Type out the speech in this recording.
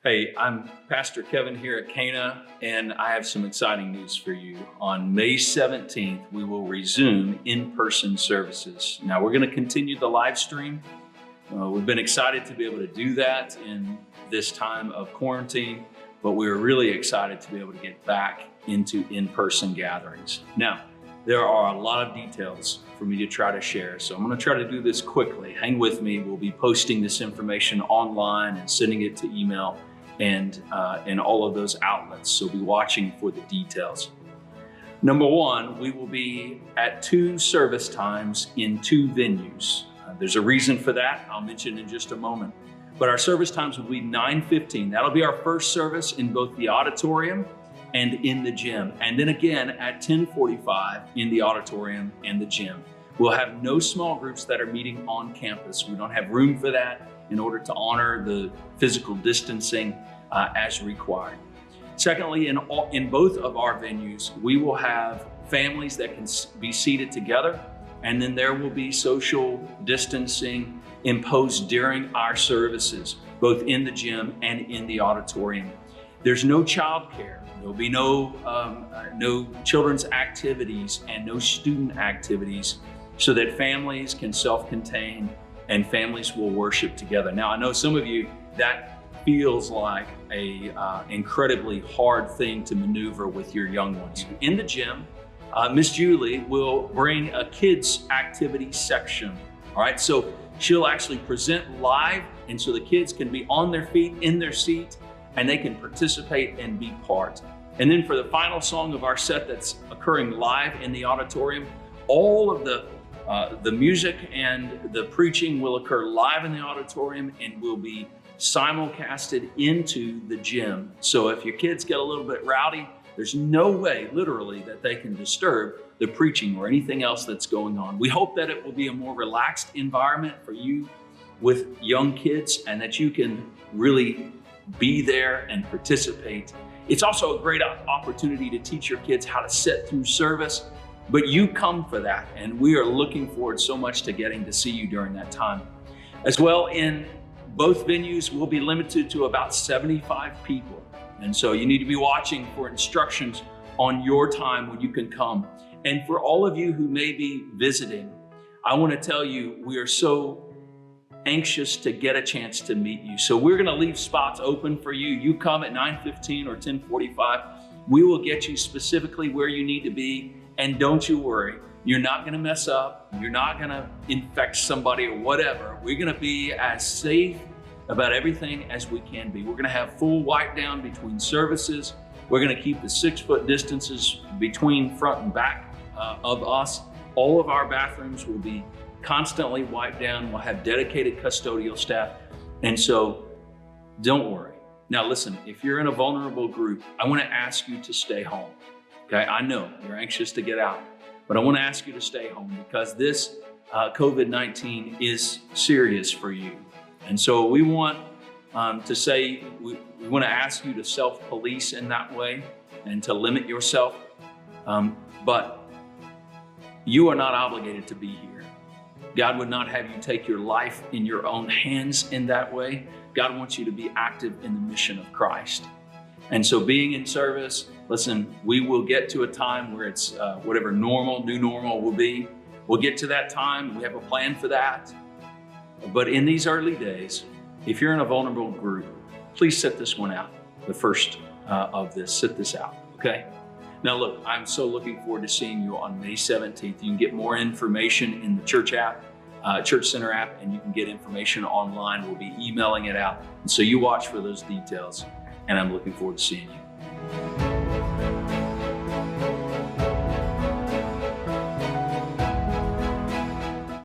Hey, I'm Pastor Kevin here at Cana, and I have some exciting news for you. On May 17th, we will resume in-person services. Now, we're going to continue the live stream. We've been excited to be able to do that in this time of quarantine, but we're really excited to be able to get back into in-person gatherings. Now, there are a lot of details for me to try to share, so I'm going to try to do this quickly. Hang with me. We'll be posting this information online and sending it to email and all of those outlets, so be watching for the details. Number one, we will be at 2 service times in 2 venues. There's a reason for that I'll mention in just a moment. But our service times will be 9:15. That'll be our first service in both the auditorium and in the gym. And then again at 10:45 in the auditorium and the gym. We'll have no small groups that are meeting on campus. We don't have room for that in order to honor the physical distancing as required. Secondly, in both of our venues, we will have families that can be seated together, and then there will be social distancing imposed during our services, both in the gym and in the auditorium. There's no child care. There'll be no children's activities and no student activities, so that families can self-contain and families will worship together. Now, I know some of you, that feels like a incredibly hard thing to maneuver with your young ones. In the gym, Miss Julie will bring a kids activity section. All right, so she'll actually present live, and so the kids can be on their feet, in their seat, and they can participate and be part. And then for the final song of our set that's occurring live in the auditorium, all of the music and the preaching will occur live in the auditorium and will be simulcasted into the gym. So if your kids get a little bit rowdy, there's no way, literally, that they can disturb the preaching or anything else that's going on. We hope that it will be a more relaxed environment for you with young kids and that you can really be there and participate. It's also a great opportunity to teach your kids how to sit through service, but you come for that, and we are looking forward so much to getting to see you during that time. As well, in both venues, we'll be limited to about 75 people. And so you need to be watching for instructions on your time when you can come. And for all of you who may be visiting, I want to tell you, we are so anxious to get a chance to meet you. So we're going to leave spots open for you. You come at 9:15 or 10:45. We will get you specifically where you need to be. And don't you worry, you're not going to mess up. You're not going to infect somebody or whatever. We're going to be as safe about everything as we can be. We're going to have full wipe down between services. We're going to keep the 6-foot distances between front and back of us. All of our bathrooms will be constantly wiped down. We'll have dedicated custodial staff. And so don't worry. Now listen, if you're in a vulnerable group, I want to ask you to stay home. Okay, I know you're anxious to get out, but I want to ask you to stay home because this COVID-19 is serious for you. And so we want to say, we want to ask you to self-police in that way and to limit yourself. But you are not obligated to be here. God would not have you take your life in your own hands in that way. God wants you to be active in the mission of Christ. And so being in service, listen, we will get to a time where it's whatever new normal will be. We'll get to that time. We have a plan for that. But in these early days, if you're in a vulnerable group, please sit this one out. The first of this, sit this out, okay? Now look, I'm so looking forward to seeing you on May 17th. You can get more information in the church app, Church Center app, and you can get information online. We'll be emailing it out. And so you watch for those details, and I'm looking forward to seeing you.